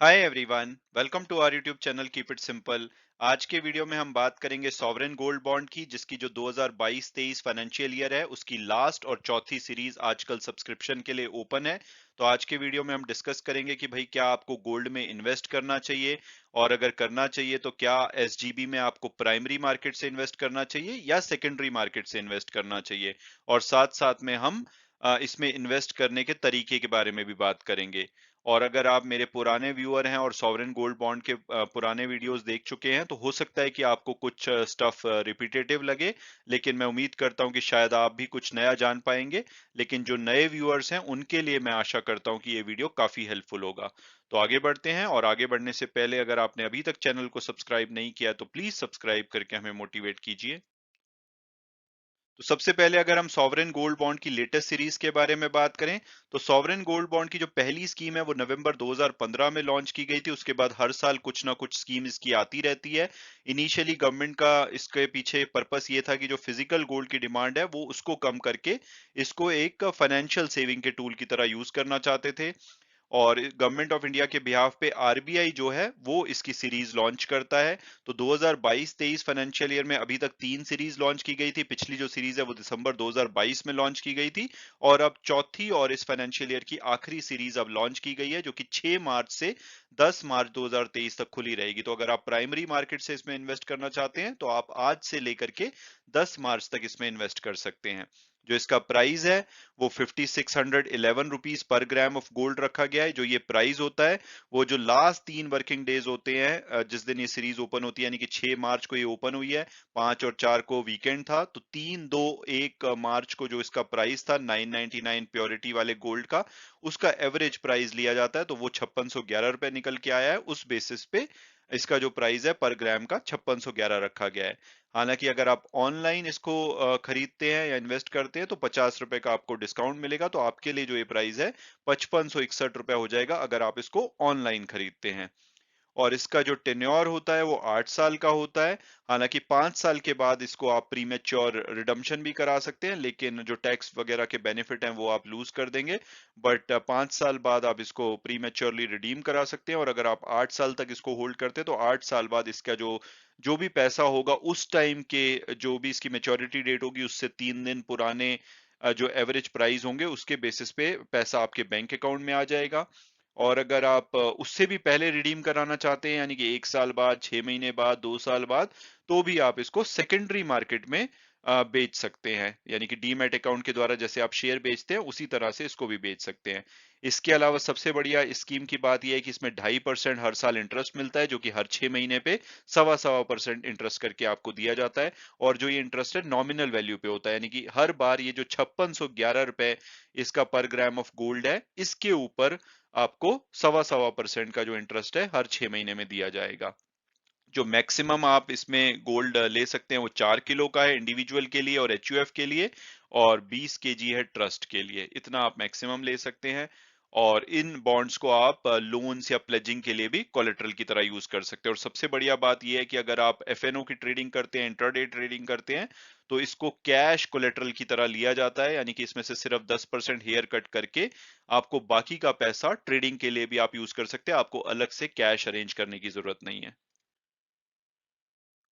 Hi everyone, welcome to our YouTube channel keep it simple. आज के video में हम बात करेंगे सॉवरेन गोल्ड बॉन्ड की, जिसकी जो 2022-23 फाइनेंशियल ईयर है उसकी लास्ट और चौथी सीरीज आजकल सब्सक्रिप्शन के लिए ओपन है। तो आज के वीडियो में हम डिस्कस करेंगे कि भाई क्या आपको गोल्ड में इन्वेस्ट करना चाहिए, और अगर करना चाहिए तो क्या एसजीबी में आपको प्राइमरी मार्केट से इन्वेस्ट करना चाहिए या सेकेंडरी मार्केट से इन्वेस्ट करना चाहिए। और साथ साथ में हम इसमें इन्वेस्ट करने के तरीके के बारे में भी बात करेंगे। और अगर आप मेरे पुराने व्यूअर हैं और सॉवरेन गोल्ड बॉन्ड के पुराने वीडियोस देख चुके हैं तो हो सकता है कि आपको कुछ स्टफ रिपीटेटिव लगे, लेकिन मैं उम्मीद करता हूं कि शायद आप भी कुछ नया जान पाएंगे। लेकिन जो नए व्यूअर्स हैं उनके लिए मैं आशा करता हूं कि ये वीडियो काफी हेल्पफुल होगा। तो आगे बढ़ते हैं, और आगे बढ़ने से पहले अगर आपने अभी तक चैनल को सब्सक्राइब नहीं किया तो प्लीज सब्सक्राइब करके हमें मोटिवेट कीजिए। तो सबसे पहले अगर हम सॉवरेन गोल्ड बॉन्ड की लेटेस्ट सीरीज के बारे में बात करें, तो सॉवरेन गोल्ड बॉन्ड की जो पहली स्कीम है वो नवंबर 2015 में लॉन्च की गई थी। उसके बाद हर साल कुछ ना कुछ स्कीम इसकी आती रहती है। इनिशियली गवर्नमेंट का इसके पीछे पर्पस ये था कि जो फिजिकल गोल्ड की डिमांड है वो उसको कम करके इसको एक फाइनेंशियल सेविंग के टूल की तरह यूज करना चाहते थे। और गवर्नमेंट ऑफ इंडिया के बिहाफ पे आरबीआई जो है वो इसकी सीरीज लॉन्च करता है। तो 2022-23 फाइनेंशियल ईयर में अभी तक 3 सीरीज लॉन्च की गई थी। पिछली जो सीरीज है वो दिसंबर 2022 में लॉन्च की गई थी, और अब चौथी और इस फाइनेंशियल ईयर की आखिरी सीरीज अब लॉन्च की गई है, जो कि 6 मार्च से 10 मार्च 2023 तक खुली रहेगी। तो अगर आप प्राइमरी मार्केट से इसमें इन्वेस्ट करना चाहते हैं तो आप आज से लेकर के 10 मार्च तक इसमें इन्वेस्ट कर सकते हैं। जो इसका प्राइस है वो 5611 rupees per gram of gold रखा गया है। जो ये प्राइस होता है वो जो लास्ट 3 वर्किंग डेज होते हैं, जिस दिन ये सीरीज ओपन होती है, यानी कि 6 मार्च को ये ओपन हुई है, 5 और 4 को वीकेंड था, तो 3, 2, 1 मार्च को जो इसका प्राइस था 999 प्योरिटी वाले गोल्ड का, उसका एवरेज प्राइस लिया जाता है, तो वो 5611 रुपए निकल के आया है। उस बेसिस पे इसका जो प्राइस है पर ग्राम का 5611 रखा गया है। हालांकि अगर आप ऑनलाइन इसको खरीदते हैं या इन्वेस्ट करते हैं तो 50 रुपए का आपको डिस्काउंट मिलेगा, तो आपके लिए जो ये प्राइस है 5561 रुपए हो जाएगा अगर आप इसको ऑनलाइन खरीदते हैं। और इसका जो टेन्योर होता है वो 8 साल का होता है। हालांकि 5 साल के बाद इसको आप प्रीमेच्योर रिडम्पशन भी करा सकते हैं, लेकिन जो टैक्स वगैरह के बेनिफिट हैं वो आप लूज कर देंगे। बट 5 साल बाद आप इसको प्रीमेच्योरली रिडीम करा सकते हैं, और अगर आप 8 साल तक इसको होल्ड करते हैं तो 8 साल बाद इसका जो जो भी पैसा होगा उस टाइम के, जो भी इसकी मेच्योरिटी डेट होगी उससे 3 दिन पुराने जो एवरेज प्राइस होंगे उसके बेसिस पे पैसा आपके बैंक अकाउंट में आ जाएगा। और अगर आप उससे भी पहले रिडीम कराना चाहते हैं, यानी कि 1 साल बाद, 6 महीने बाद, 2 साल बाद, तो भी आप इसको सेकेंडरी मार्केट में बेच सकते हैं। यानी कि डीमैट अकाउंट के द्वारा जैसे आप शेयर बेचते हैं उसी तरह से इसको भी बेच सकते हैं। इसके अलावा सबसे बढ़िया स्कीम की बात यह है कि इसमें 2.5% हर साल इंटरेस्ट मिलता है, जो कि हर 6 महीने पे 1.25% इंटरेस्ट करके आपको दिया जाता है। और जो ये इंटरेस्ट है नॉमिनल वैल्यू पे होता है, यानी कि हर बार ये जो 5611 रुपए इसका पर ग्राम ऑफ गोल्ड है, इसके ऊपर आपको 1.25% का जो इंटरेस्ट है हर 6 महीने में दिया जाएगा। जो मैक्सिमम आप इसमें गोल्ड ले सकते हैं वो 4 किलो का है इंडिविजुअल के लिए और एचयूएफ के लिए, और 20 केजी है ट्रस्ट के लिए। इतना आप मैक्सिमम ले सकते हैं। और इन बॉन्ड्स को आप लोन्स या प्लेजिंग के लिए भी कोलेटरल की तरह यूज कर सकते हैं। और सबसे बढ़िया बात यह है कि अगर आप एफएनओ की ट्रेडिंग करते हैं, इंट्राडे ट्रेडिंग करते हैं, तो इसको कैश कोलेटरल की तरह लिया जाता है, यानी कि इसमें से सिर्फ 10% हेयर कट करके आपको बाकी का पैसा ट्रेडिंग के लिए भी आप यूज कर सकते हैं। आपको अलग से कैश अरेंज करने की जरूरत नहीं है।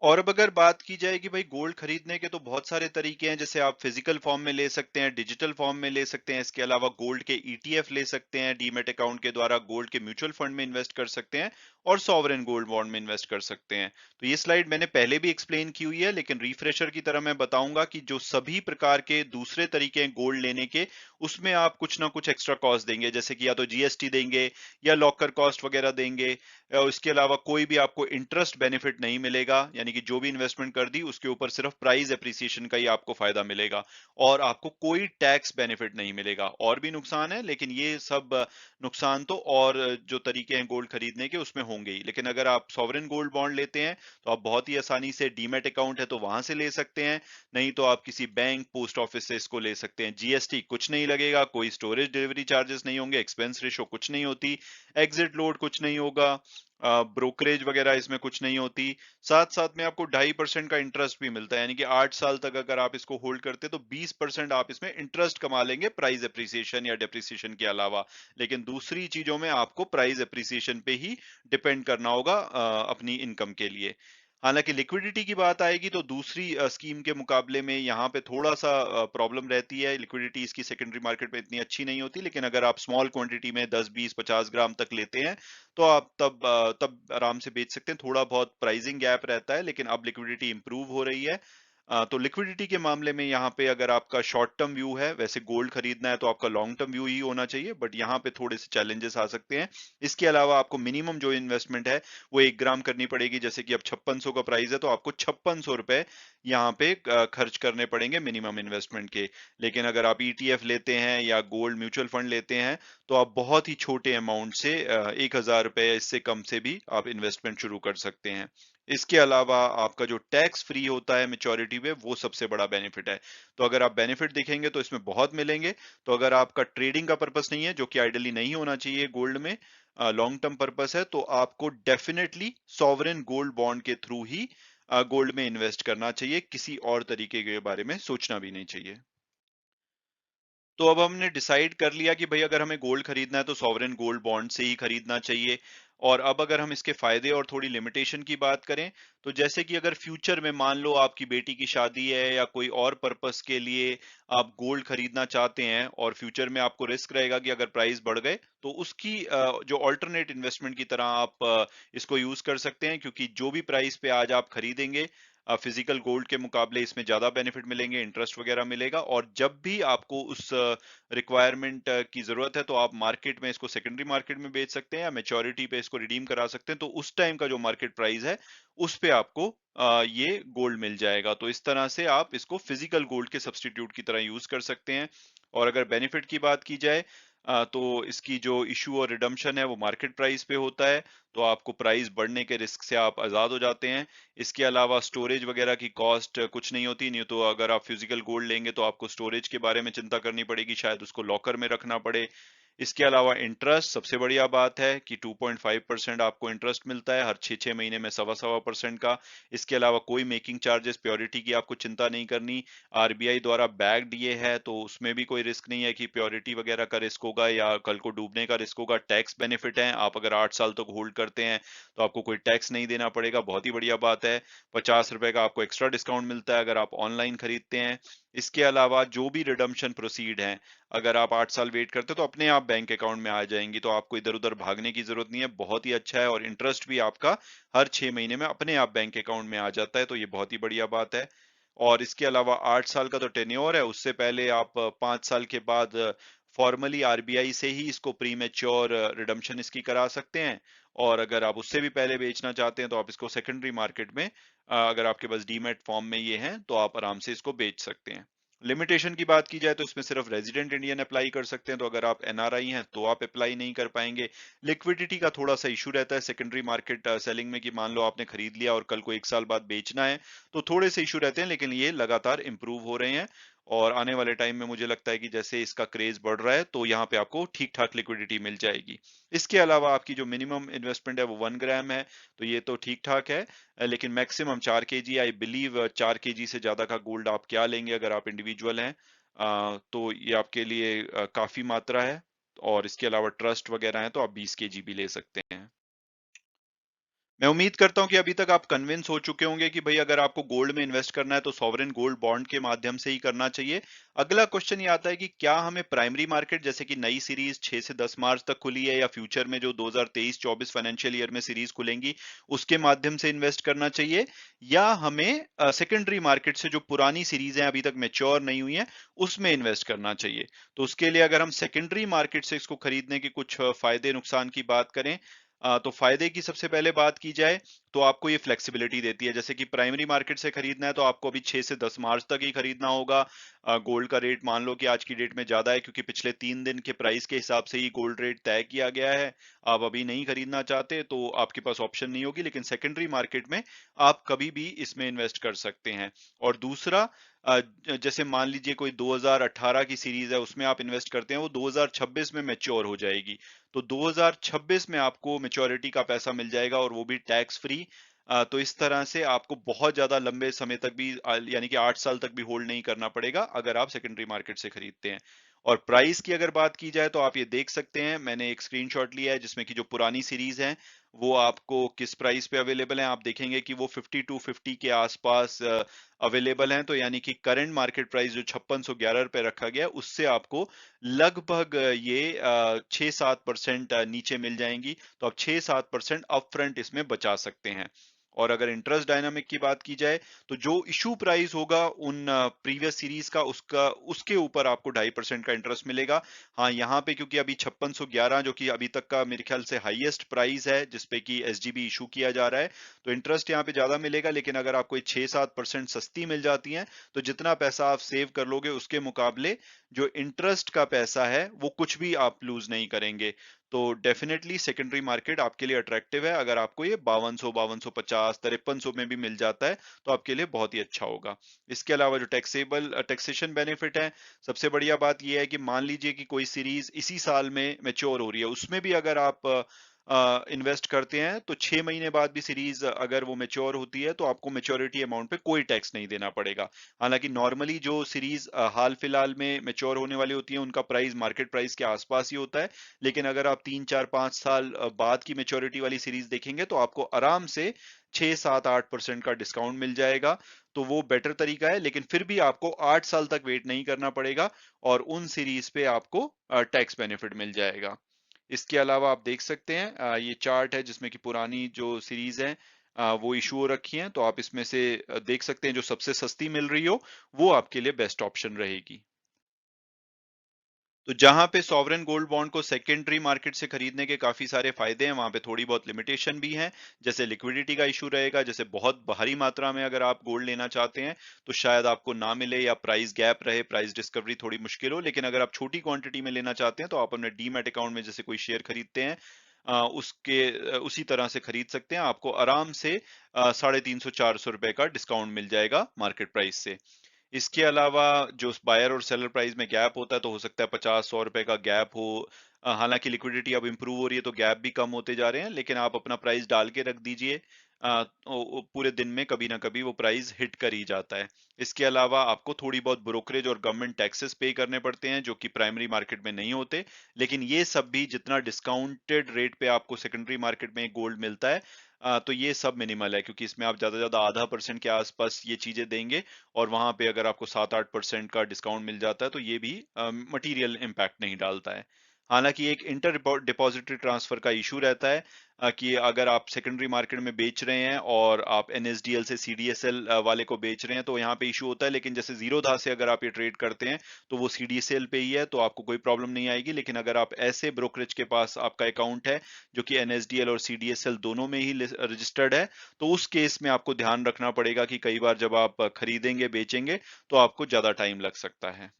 और अब अगर बात की जाए कि भाई गोल्ड खरीदने के तो बहुत सारे तरीके हैं, जैसे आप फिजिकल फॉर्म में ले सकते हैं, डिजिटल फॉर्म में ले सकते हैं, इसके अलावा गोल्ड के ईटीएफ ले सकते हैं, डीमेट अकाउंट के द्वारा गोल्ड के म्यूचुअल फंड में इन्वेस्ट कर सकते हैं, और सॉवरेन गोल्ड बॉन्ड में इन्वेस्ट कर सकते हैं। तो ये स्लाइड मैंने पहले भी एक्सप्लेन की हुई है, लेकिन रिफ्रेशर की तरह मैं बताऊंगा कि जो सभी प्रकार के दूसरे तरीके हैं गोल्ड लेने के, उसमें आप कुछ ना कुछ एक्स्ट्रा कॉस्ट देंगे, जैसे कि या तो जीएसटी देंगे या लॉकर कॉस्ट वगैरह देंगे। इसके अलावा कोई भी आपको इंटरेस्ट बेनिफिट नहीं मिलेगा, यानी कि जो भी इन्वेस्टमेंट कर दी उसके ऊपर सिर्फ प्राइस एप्रिसिएशन का ही आपको फायदा मिलेगा, और आपको कोई टैक्स बेनिफिट नहीं मिलेगा। और भी नुकसान है, लेकिन ये सब नुकसान तो और जो तरीके हैं गोल्ड खरीदने के उसमें होंगे ही। लेकिन अगर आप सॉवरेन गोल्ड बॉन्ड लेते हैं तो आप बहुत ही आसानी से, डीमेट अकाउंट है तो वहां से ले सकते हैं, नहीं तो आप किसी बैंक, पोस्ट ऑफिस से इसको ले सकते हैं। जीएसटी कुछ नहीं लगेगा, कोई स्टोरेज डिलीवरी चार्जेस नहीं होंगे, एक्सपेंस रेशो कुछ नहीं होती, एग्जिट लोड कुछ नहीं होगा, ब्रोकरेज वगैरह इसमें कुछ नहीं होती। साथ-साथ में आपको 2.5% का इंटरेस्ट भी मिलता है, यानी कि 8 साल तक अगर आप इसको होल्ड करते हैं तो 20% आप इसमें इंटरेस्ट कमा लेंगे प्राइस एप्रिसिएशन या डेप्रिसिएशन के अलावा। लेकिन दूसरी चीज़ों में आपको प्राइस एप्रिसिएशन पे ही डिपेंड करना होगा अपनी इनकम के लिए। हालाँकि लिक्विडिटी की बात आएगी तो दूसरी स्कीम के मुकाबले में यहाँ पे थोड़ा-सा प्रॉब्लम रहती है। लिक्विडिटी इसकी सेकेंडरी मार्केट में इतनी अच्छी नहीं होती, लेकिन अगर आप स्मॉल क्वांटिटी में 10, 20, 50 ग्राम तक लेते हैं, तो आप तब आराम से बेच सकते हैं। थोड़ा बहुत प्राइसिंग गैप रहता है, लेकिन अब लिक्विडिटी इंप्रूव हो रही है। तो लिक्विडिटी के मामले में यहाँ पे अगर आपका शॉर्ट टर्म व्यू है, वैसे गोल्ड खरीदना है तो आपका लॉन्ग टर्म व्यू ही होना चाहिए, बट यहाँ पे थोड़े से चैलेंजेस आ सकते हैं। इसके अलावा आपको मिनिमम जो इन्वेस्टमेंट है वो 1 ग्राम करनी पड़ेगी। जैसे कि अब 5600 का प्राइस है तो आपको 5600 रुपए यहाँ पे खर्च करने पड़ेंगे मिनिमम इन्वेस्टमेंट के। लेकिन अगर आप ईटीएफ लेते हैं या गोल्ड म्यूचुअल फंड लेते हैं, तो आप बहुत ही छोटे अमाउंट से 1000 रुपए, इससे कम से भी आप इन्वेस्टमेंट शुरू कर सकते हैं। इसके अलावा आपका जो टैक्स फ्री होता है मैच्योरिटी पे, वो सबसे बड़ा बेनिफिट है। तो अगर आप बेनिफिट देखेंगे तो इसमें बहुत मिलेंगे। तो अगर आपका ट्रेडिंग का पर्पस नहीं है, जो कि आइडियली नहीं होना चाहिए गोल्ड में, लॉन्ग टर्म पर्पस है, तो आपको डेफिनेटली सॉवरेन गोल्ड बॉन्ड के थ्रू ही गोल्ड में इन्वेस्ट करना चाहिए। किसी और तरीके के बारे में सोचना भी नहीं चाहिए। तो अब हमने डिसाइड कर लिया कि भाई अगर हमें गोल्ड खरीदना है तो सॉवरेन गोल्ड बॉन्ड से ही खरीदना चाहिए। और अब अगर हम इसके फायदे और थोड़ी लिमिटेशन की बात करें, तो जैसे कि अगर फ्यूचर में मान लो आपकी बेटी की शादी है या कोई और पर्पस के लिए आप गोल्ड खरीदना चाहते हैं और फ्यूचर में आपको रिस्क रहेगा कि अगर प्राइस बढ़ गए तो उसकी जो अल्टरनेट इन्वेस्टमेंट की तरह आप इसको यूज कर सकते हैं, क्योंकि जो भी प्राइस पे आज आप खरीदेंगे फिजिकल गोल्ड के मुकाबले इसमें ज्यादा बेनिफिट मिलेंगे, इंटरेस्ट वगैरह मिलेगा। और जब भी आपको उस रिक्वायरमेंट की जरूरत है तो आप मार्केट में इसको सेकेंडरी मार्केट में बेच सकते हैं या मेच्योरिटी पे इसको रिडीम करा सकते हैं। तो उस टाइम का जो मार्केट प्राइस है उस पे आपको ये गोल्ड मिल जाएगा। तो इस तरह से आप इसको फिजिकल गोल्ड के सब्स्टिट्यूट की तरह यूज कर सकते हैं। और अगर बेनिफिट की बात की जाए, तो इसकी जो इशू और रिडम्पशन है वो मार्केट प्राइस पे होता है। तो आपको प्राइस बढ़ने के रिस्क से आप आजाद हो जाते हैं। इसके अलावा स्टोरेज वगैरह की कॉस्ट कुछ नहीं होती। नहीं तो अगर आप फिजिकल गोल्ड लेंगे तो आपको स्टोरेज के बारे में चिंता करनी पड़ेगी, शायद उसको लॉकर में रखना पड़े। इसके अलावा इंटरेस्ट, सबसे बढ़िया बात है कि 2.5% आपको इंटरेस्ट मिलता है हर 6-6 महीने में, सवा सवा परसेंट का। इसके अलावा कोई मेकिंग चार्जेस, प्योरिटी की आपको चिंता नहीं करनी। आरबीआई द्वारा बैक्ड ये है तो उसमें भी कोई रिस्क नहीं है कि प्योरिटी वगैरह का रिस्क होगा या कल को डूबने का रिस्क होगा। टैक्स बेनिफिट है, आप अगर 8 साल तक होल्ड करते हैं तो आपको कोई टैक्स नहीं देना पड़ेगा, बहुत ही बढ़िया बात है। 50 रुपए का आपको एक्स्ट्रा डिस्काउंट मिलता है अगर आप ऑनलाइन खरीदते हैं। इसके अलावा जो भी रिडम्पशन प्रोसीड है, अगर आप 8 साल वेट करते हो तो अपने आप बैंक अकाउंट में आ जाएंगी, तो आपको इधर-उधर भागने की जरूरत नहीं है। बहुत ही अच्छा है। और इंटरेस्ट भी आपका हर 6 महीने में अपने आप बैंक अकाउंट में आ जाता है, तो ये बहुत ही बढ़िया बात है। और इसके अलावा 8 साल का तो टेन्योर है, उससे पहले आप 5 साल के बाद फॉर्मली आरबीआई से ही इसको प्रीमेच्योर रिडम्पशन इसकी करा सकते हैं। और अगर आप उससे भी पहले बेचना चाहते हैं तो आप इसको सेकेंडरी मार्केट में, अगर आपके पास डीमैट फॉर्म में ये है तो आप आराम से इसको बेच सकते हैं। लिमिटेशन की बात की जाए तो इसमें सिर्फ रेजिडेंट इंडियन अप्लाई कर सकते हैं, तो अगर आप एनआरआई हैं तो आप अप्लाई नहीं कर पाएंगे। लिक्विडिटी का थोड़ा सा इशू रहता है सेकेंडरी मार्केट सेलिंग में, कि मान लो आपने खरीद लिया और कल को 1 साल बाद बेचना है, तो थोड़े से इशू रहते हैं, लेकिन ये लगातार इंप्रूव हो रहे हैं। और आने वाले टाइम में मुझे लगता है कि जैसे इसका क्रेज बढ़ रहा है तो यहाँ पे आपको ठीक ठाक लिक्विडिटी मिल जाएगी। इसके अलावा आपकी जो मिनिमम इन्वेस्टमेंट है वो 1 ग्राम है, तो ये तो ठीक ठाक है। लेकिन maximum 4 KG, I believe 4 KG से ज्यादा का गोल्ड आप क्या लेंगे अगर आप इंडिविजुअल हैं, तो ये आपके लिए काफी मात्रा है। और इसके अलावा ट्रस्ट वगैरह है तो आप 20 केजी भी ले सकते हैं। मैं उम्मीद करता हूं कि अभी तक आप कन्विंस हो चुके होंगे कि भाई अगर आपको गोल्ड में इन्वेस्ट करना है तो सॉवरेन गोल्ड बॉन्ड के माध्यम से ही करना चाहिए। अगला क्वेश्चन ये आता है कि क्या हमें प्राइमरी मार्केट, जैसे कि नई सीरीज 6 से 10 मार्च तक खुली है, या फ्यूचर में जो 2023-24 फाइनेंशियल ईयर में सीरीज खुलेंगी उसके माध्यम से इन्वेस्ट करना चाहिए, या हमें सेकेंडरी मार्केट से जो पुरानी सीरीज है अभी तक मेच्योर नहीं हुई है उसमें इन्वेस्ट करना चाहिए। तो उसके लिए अगर हम सेकेंडरी मार्केट से इसको खरीदने के कुछ फायदे नुकसान की बात करें, तो फायदे की सबसे पहले बात की जाए तो आपको ये फ्लेक्सिबिलिटी देती है। जैसे कि प्राइमरी मार्केट से खरीदना है तो आपको अभी 6 से 10 मार्च तक ही खरीदना होगा। गोल्ड का रेट मान लो कि आज की डेट में ज्यादा है, क्योंकि पिछले 3 दिन के प्राइस के हिसाब से ही गोल्ड रेट तय किया गया है। आप अभी नहीं खरीदना चाहते तो आपके पास ऑप्शन नहीं होगी, लेकिन सेकेंडरी मार्केट में आप कभी भी इसमें इन्वेस्ट कर सकते हैं। और दूसरा, जैसे मान लीजिए कोई 2018 की सीरीज है उसमें आप इन्वेस्ट करते हैं, वो 2026 में मैच्योर हो जाएगी। तो 2026 में आपको मैच्योरिटी का पैसा मिल जाएगा और वो भी टैक्स फ्री। तो इस तरह से आपको बहुत ज्यादा लंबे समय तक भी यानी कि 8 साल तक भी होल्ड नहीं करना पड़ेगा अगर आप सेकेंडरी मार्केट से खरीदते हैं। और प्राइस की अगर बात की जाए तो आप ये देख सकते हैं, मैंने एक स्क्रीनशॉट लिया है जिसमें कि जो पुरानी सीरीज है वो आपको किस प्राइस पे अवेलेबल है। आप देखेंगे कि वो 5250 के आसपास अवेलेबल हैं। तो यानी कि करंट मार्केट प्राइस जो 5611 रुपए रखा गया है, उससे आपको लगभग ये 6-7% नीचे मिल जाएंगी। तो आप 6-7% अप फ्रंट इसमें बचा सकते हैं। और अगर इंटरेस्ट डायनामिक की बात की जाए तो जो इशू प्राइस होगा उन प्रीवियस सीरीज का, उसका उसके ऊपर आपको 2.5% का इंटरेस्ट मिलेगा। हाँ, यहाँ पे क्योंकि अभी 5611 जो कि अभी तक का मेरे ख्याल से हाईएस्ट प्राइस है जिसपे कि एसजीबी इशू किया जा रहा है, तो इंटरेस्ट यहाँ पे ज्यादा मिलेगा। लेकिन अगर आपको 6-7% सस्ती मिल जाती है तो जितना पैसा आप सेव कर लोगे उसके मुकाबले जो इंटरेस्ट का पैसा है वो कुछ भी आप लूज नहीं करेंगे। तो डेफिनेटली सेकेंडरी मार्केट आपके लिए अट्रैक्टिव है। अगर आपको ये 5200, 5250, 5300 में भी मिल जाता है तो आपके लिए बहुत ही अच्छा होगा। इसके अलावा जो टैक्सेशन बेनिफिट है, सबसे बढ़िया बात यह है कि मान लीजिए कि कोई सीरीज इसी साल में मैच्योर हो रही है, उसमें भी अगर आप इन्वेस्ट करते हैं तो 6 महीने बाद भी सीरीज अगर वो मैच्योर होती है तो आपको मैच्योरिटी अमाउंट पे कोई टैक्स नहीं देना पड़ेगा। हालांकि नॉर्मली जो सीरीज हाल फिलहाल में मैच्योर होने वाली होती है उनका प्राइस मार्केट प्राइस के आसपास ही होता है। लेकिन अगर आप 3-4-5 साल बाद की मैच्योरिटी वाली सीरीज देखेंगे तो आपको आराम से 6-7-8% का डिस्काउंट मिल जाएगा। तो वो बेटर तरीका है, लेकिन फिर भी आपको 8 साल तक वेट नहीं करना पड़ेगा और उन सीरीज पे आपको टैक्स बेनिफिट मिल जाएगा। इसके अलावा आप देख सकते हैं ये चार्ट है जिसमें कि पुरानी जो सीरीज है वो इशू हो रखी हैं। तो आप इसमें से देख सकते हैं जो सबसे सस्ती मिल रही हो वो आपके लिए बेस्ट ऑप्शन रहेगी। तो जहां पे सॉवरेन गोल्ड बॉन्ड को सेकेंडरी मार्केट से खरीदने के काफी सारे फायदे हैं, वहां पे थोड़ी बहुत लिमिटेशन भी है। जैसे लिक्विडिटी का इशू रहेगा, जैसे बहुत भारी मात्रा में अगर आप गोल्ड लेना चाहते हैं तो शायद आपको ना मिले या प्राइस गैप रहे, प्राइस डिस्कवरी थोड़ी मुश्किल हो। लेकिन अगर आप छोटी क्वांटिटी में लेना चाहते हैं तो आप अपने डीमैट अकाउंट में जैसे कोई शेयर खरीदते हैं उसी तरह से खरीद सकते हैं। आपको आराम से 350-400 रुपए का डिस्काउंट मिल जाएगा मार्केट प्राइस से। इसके अलावा जो बायर और सेलर प्राइस में गैप होता है तो हो सकता है 50-100 रुपए का गैप हो। हालांकि लिक्विडिटी अब इंप्रूव हो रही है तो गैप भी कम होते जा रहे हैं, लेकिन आप अपना प्राइस डाल के रख दीजिए। पूरे दिन में कभी ना कभी वो प्राइस हिट कर ही जाता है। इसके अलावा आपको थोड़ी बहुत ब्रोकरेज और गवर्नमेंट टैक्सेस पे करने पड़ते हैं जो कि प्राइमरी मार्केट में नहीं होते। लेकिन ये सब भी जितना डिस्काउंटेड रेट पे आपको सेकेंडरी मार्केट में गोल्ड मिलता है तो ये सब मिनिमल है, क्योंकि इसमें आप ज्यादा से ज्यादा ½ % के आसपास ये चीजें देंगे और वहां पे अगर आपको 7-8% का डिस्काउंट मिल जाता है तो ये भी मटेरियल इम्पैक्ट नहीं डालता है। हालांकि एक इंटर डिपॉजिटरी ट्रांसफर का इशू रहता है कि अगर आप सेकेंडरी मार्केट में बेच रहे हैं और आप एनएसडीएल से सीडीएसएल वाले को बेच रहे हैं तो यहाँ पे इशू होता है। लेकिन जैसे जीरो धा से अगर आप ये ट्रेड करते हैं तो वो सीडीएसएल पे ही है तो आपको कोई प्रॉब्लम नहीं आएगी। लेकिन अगर आप ऐसे ब्रोकरेज के पास आपका अकाउंट है जो कि एनएसडीएल और सीडीएसएल दोनों में ही रजिस्टर्ड है, तो उस केस में आपको ध्यान रखना पड़ेगा कि कई बार जब आप खरीदेंगे बेचेंगे तो आपको ज्यादा टाइम लग सकता है।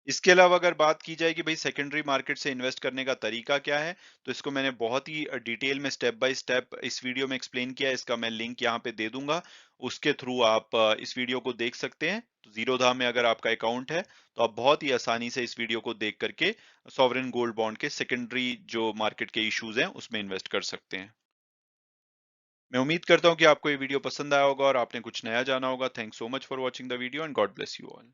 इसके अलावा अगर बात की जाए कि भाई सेकेंडरी मार्केट से इन्वेस्ट करने का तरीका क्या है, तो इसको मैंने बहुत ही डिटेल में स्टेप बाय स्टेप इस वीडियो में एक्सप्लेन किया है। इसका मैं लिंक यहाँ पे दे दूंगा, उसके थ्रू आप इस वीडियो को देख सकते हैं। तो जीरो धा में अगर आपका अकाउंट है तो आप बहुत ही आसानी से इस वीडियो को देख करके सॉवरेन गोल्ड बॉन्ड के सेकेंडरी जो मार्केट के इश्यूज हैं उसमें इन्वेस्ट कर सकते हैं। मैं उम्मीद करता हूँ कि आपको ये वीडियो पसंद आया होगा और आपने कुछ नया जाना होगा। Thanks so much for watching the video and God bless you all.